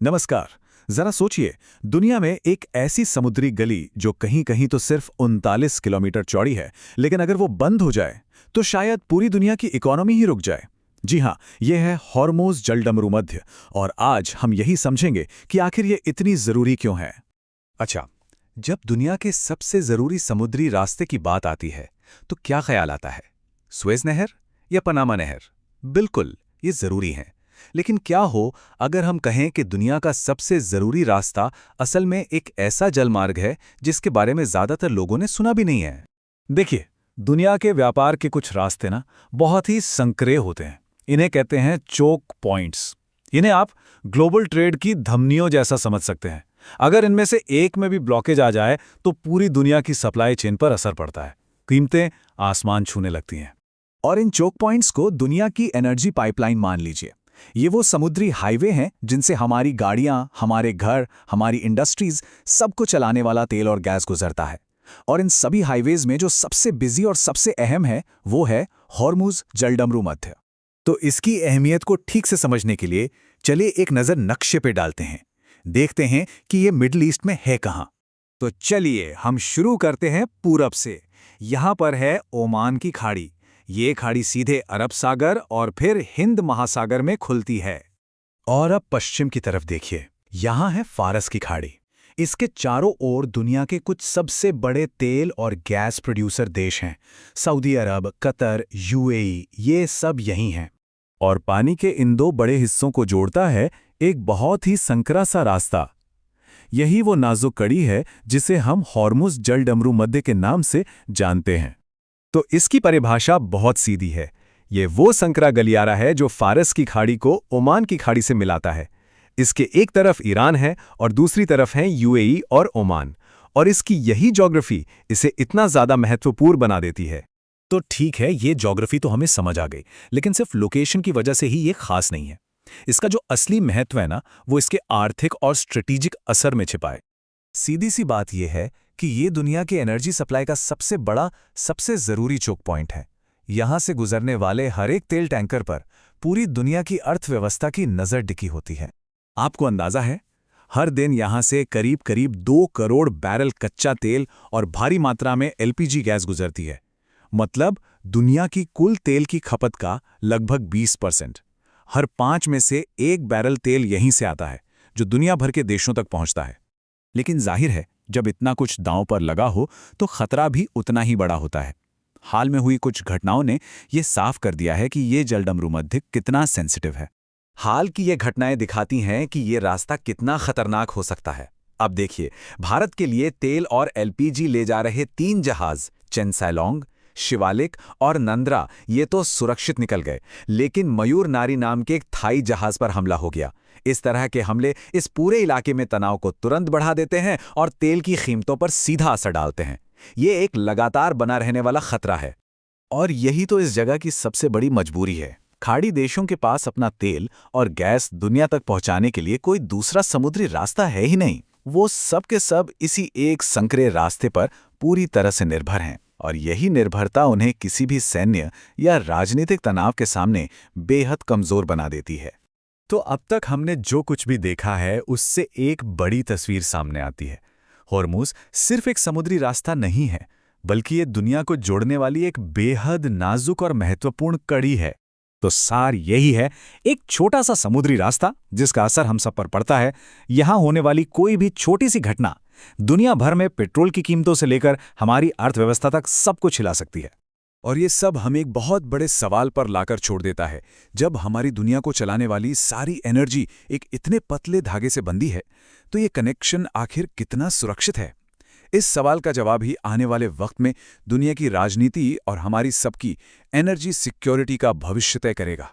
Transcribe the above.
नमस्कार। जरा सोचिए, दुनिया में एक ऐसी समुद्री गली जो कहीं कहीं तो सिर्फ 39 किलोमीटर चौड़ी है, लेकिन अगर वो बंद हो जाए तो शायद पूरी दुनिया की इकोनॉमी ही रुक जाए। जी हाँ, ये है हॉर्मुज़ जलडमरू मध्य। और आज हम यही समझेंगे कि आखिर ये इतनी जरूरी क्यों है। अच्छा, जब दुनिया के सबसे जरूरी समुद्री रास्ते की बात आती है तो क्या ख्याल आता है? सुएज नहर या पनामा नहर? बिल्कुल, ये जरूरी है। लेकिन क्या हो अगर हम कहें कि दुनिया का सबसे जरूरी रास्ता असल में एक ऐसा जलमार्ग है जिसके बारे में ज्यादातर लोगों ने सुना भी नहीं है? देखिए, दुनिया के व्यापार के कुछ रास्ते ना बहुत ही संक्रिय होते हैं। इन्हें कहते हैं चोक पॉइंट्स। इन्हें आप ग्लोबल ट्रेड की धमनियों जैसा समझ सकते हैं। अगर इनमें से एक में भी ब्लॉकेज आ जाए तो पूरी दुनिया की सप्लाई चेन पर असर पड़ता है। कीमतें आसमान छूने लगती हैं। और इन चोक पॉइंट्स को दुनिया की एनर्जी पाइपलाइन मान लीजिए। ये वो समुद्री हाईवे हैं जिनसे हमारी गाड़ियां, हमारे घर, हमारी इंडस्ट्रीज सबको चलाने वाला तेल और गैस गुजरता है। और इन सभी हाईवेज में जो सबसे बिजी और सबसे अहम है वो है हॉर्मुज़ जलडमरू मध्य। तो इसकी अहमियत को ठीक से समझने के लिए चलिए एक नज़र नक्शे पे डालते हैं। देखते हैं कि ये मिडिल ईस्ट में है कहाँ। तो चलिए हम शुरू करते हैं पूरब से। यहाँ पर है ओमान की खाड़ी। ये खाड़ी सीधे अरब सागर और फिर हिंद महासागर में खुलती है। और अब पश्चिम की तरफ देखिए, यहाँ है फारस की खाड़ी। इसके चारों ओर दुनिया के कुछ सबसे बड़े तेल और गैस प्रोड्यूसर देश हैं। सऊदी अरब, कतर, यूएई, ये सब यहीं हैं। और पानी के इन दो बड़े हिस्सों को जोड़ता है एक बहुत ही संकरा सा रास्ता। यही वो नाजुक कड़ी है जिसे हम हॉर्मुज़ जलडमरू मध्य के नाम से जानते हैं। तो इसकी परिभाषा बहुत सीधी है। ये वो संकरा गलियारा है जो फारस की खाड़ी को ओमान की खाड़ी से मिलाता है। इसके एक तरफ ईरान है और दूसरी तरफ हैं यूएई और ओमान। और इसकी यही ज्योग्राफी इसे इतना ज़्यादा महत्वपूर्ण बना देती है। तो ठीक है, ये ज्योग्राफी तो हमें समझ आ गई, लेकिन सिर्फ लोकेशन की वजह से ही ये खास नहीं है। इसका जो असली महत्व है ना, वो इसके आर्थिक और स्ट्रेटेजिक असर में छिपा है। सीधी सी बात यह है कि ये दुनिया के एनर्जी सप्लाई का सबसे बड़ा, सबसे जरूरी चोक पॉइंट है। यहां से गुजरने वाले हर एक तेल टैंकर पर पूरी दुनिया की अर्थव्यवस्था की नजर टिकी होती है। आपको अंदाजा है, हर दिन यहां से करीब करीब 2 करोड़ बैरल कच्चा तेल और भारी मात्रा में एलपीजी गैस गुजरती है। मतलब दुनिया की कुल तेल की खपत का लगभग 20%। हर 5 में से 1 बैरल तेल यहीं से आता है, जो दुनिया भर के देशों तक पहुंचता है। लेकिन जाहिर है, जब इतना कुछ दांव पर लगा हो तो खतरा भी उतना ही बड़ा होता है। हाल में हुई कुछ घटनाओं ने यह साफ कर दिया है कि ये जलडमरू मध्य कितना सेंसिटिव है। हाल की ये घटनाएं दिखाती हैं कि ये रास्ता कितना खतरनाक हो सकता है। अब देखिए, भारत के लिए तेल और एलपीजी ले जा रहे 3 जहाज चेनसालोंग, शिवालिक और नंद्रा ये तो सुरक्षित निकल गए, लेकिन मयूर नारी नाम के एक थाई जहाज पर हमला हो गया। इस तरह के हमले इस पूरे इलाके में तनाव को तुरंत बढ़ा देते हैं और तेल की कीमतों पर सीधा असर डालते हैं। ये एक लगातार बना रहने वाला खतरा है। और यही तो इस जगह की सबसे बड़ी मजबूरी है। खाड़ी देशों के पास अपना तेल और गैस दुनिया तक पहुंचाने के लिए कोई दूसरा समुद्री रास्ता है ही नहीं। वो सब के सब इसी एक संकरे रास्ते पर पूरी तरह से निर्भर हैं। और यही निर्भरता उन्हें किसी भी सैन्य या राजनीतिक तनाव के सामने बेहद कमजोर बना देती है। तो अब तक हमने जो कुछ भी देखा है उससे एक बड़ी तस्वीर सामने आती है। हॉर्मुज़ सिर्फ एक समुद्री रास्ता नहीं है, बल्कि ये दुनिया को जोड़ने वाली एक बेहद नाजुक और महत्वपूर्ण कड़ी है। तो सार यही है, एक छोटा सा समुद्री रास्ता जिसका असर हम सब पर पड़ता है। यहाँ होने वाली कोई भी छोटी सी घटना दुनिया भर में पेट्रोल की कीमतों से लेकर हमारी अर्थव्यवस्था तक सब कुछ हिला सकती है। और ये सब हमें एक बहुत बड़े सवाल पर लाकर छोड़ देता है। जब हमारी दुनिया को चलाने वाली सारी एनर्जी एक इतने पतले धागे से बंधी है, तो ये कनेक्शन आखिर कितना सुरक्षित है? इस सवाल का जवाब ही आने वाले वक्त में दुनिया की राजनीति और हमारी सबकी एनर्जी सिक्योरिटी का भविष्य तय करेगा।